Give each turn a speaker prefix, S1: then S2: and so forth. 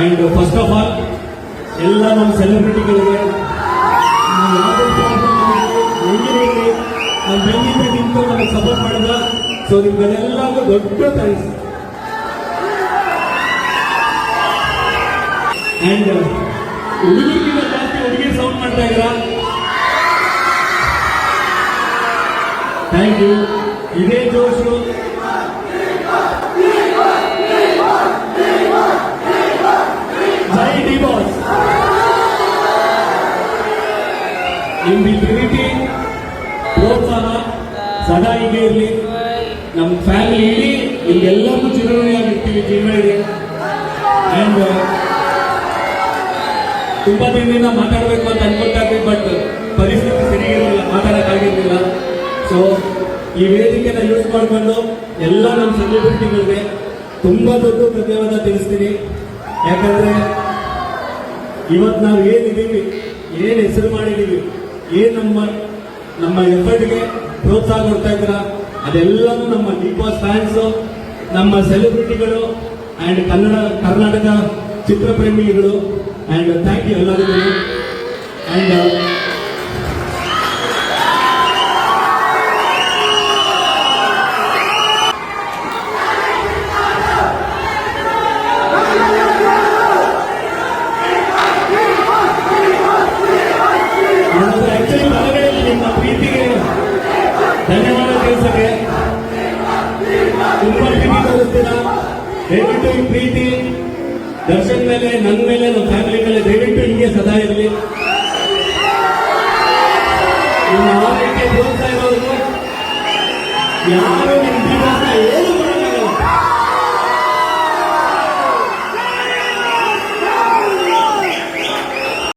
S1: And first of all ಎಲ್ಲ ನಮ್ಮ ಸೆಲೆಬ್ರಿಟಿಗಳಿಗೆ ನಮ್ಮ ಬೆಂಗಳೂರಿಗೆ ನಿಂತು ನಮಗೆ ಸಪೋರ್ಟ್ ಮಾಡಿದ್ರ. ಸೊ ನಿಮ್ಗೆಲ್ಲರಿಗೂ ದೊಡ್ಡ ಥ್ಯಾಂಕ್ಸ್. ಅಂಡ್ ಹುಡುಗರಿಗಿಂತ ಜಾಸ್ತಿ ಹುಡುಗಿರು ಸೌಂಡ್ ಮಾಡ್ತಾ ಇದ್ದೀರಾ. Thank you. ಇದೇ ಜೋಶು ಜೈ ಡಿ ಬಾಸ್. ನಿಮ್ದು ಪ್ರೀತಿ ಪ್ರೋತ್ಸಾಹ ಸದಾ ಹೀಗೆ ಇರಲಿ. ನಮ್ಮ ಫ್ಯಾಮಿಲಿ ಇಡೀ ನಿಮ್ಗೆಲ್ಲರಿಗೂ ಚಿರಋಣಿಯಾಗಿರ್ತೀವಿ ಜೀವನದಲ್ಲಿ. ಅಂಡ್ ತುಂಬಾ ದಿನದಿಂದ ಮಾತಾಡಬೇಕು ಅಂತ ಅನ್ಕೊತಾ ಇದ್ವಿ, ಬಟ್ ಪರಿಸ್ಥಿತಿ ಸರಿ ಇರಲಿಲ್ಲ, ಮಾತಾಡೋಕ್ಕಾಗಿರ್ಲಿಲ್ಲ. ಸೊ ಈ ವೇದಿಕೆನ ಯೂಸ್ ಮಾಡಿಕೊಂಡು ಎಲ್ಲ ನಮ್ಮ ಸೆಲೆಬ್ರಿಟಿಗಳಿಗೆ ತುಂಬಾ ದೊಡ್ಡ ಧನ್ಯವಾದ ತಿಳಿಸ್ತೀನಿ. ಯಾಕಂದ್ರೆ ಇವತ್ತು ನಾವು ಏನಿದ್ದೀವಿ, ಏನ್ ಹೆಸರು ಮಾಡಿದೀವಿ, ಏನ್ ನಮ್ಮ ಎಫರ್ಟ್ಗೆ ಪ್ರೋತ್ಸಾಹ ಕೊಡ್ತಾ ಇದ್ದೀರಾ, ಅದೆಲ್ಲವೂ ನಮ್ಮ ಬಿಗ್ ಬಾಸ್ ಫ್ಯಾನ್ಸು, ನಮ್ಮ ಸೆಲೆಬ್ರಿಟಿಗಳು ಅಂಡ್ ಕರ್ನಾಟಕ ಚಿತ್ರಪ್ರೇಮಿಗಳು. ಅಂಡ್ ಥ್ಯಾಂಕ್ ಯು ಎಲ್ಲರಿಗೂ. ಅಂಡ್ ನಿಮ್ಮ ಪ್ರೀತಿಗೆ ಧನ್ಯವಾದ ತಿಳಿಸಕ್ಕೆ ತುಂಬಾ ಪ್ರೀತಿ ತೋರಿಸ್ತೀರಾ. ದಯವಿಟ್ಟು ಈ ಪ್ರೀತಿ ದರ್ಶನ್ ಮೇಲೆ, ನನ್ನ ಮೇಲೆ, ನಮ್ಮ ಫ್ಯಾಮಿಲಿ ಮೇಲೆ ದಯವಿಟ್ಟು ಹಿಂಗೆ ಸದಾ ಇರಲಿ. ನಿಮ್ಮ ಆರೋಗ್ಯ ಪ್ರೋತ್ಸಾಹ ಇರೋದು ಯಾರು ನಿಮ್ಮ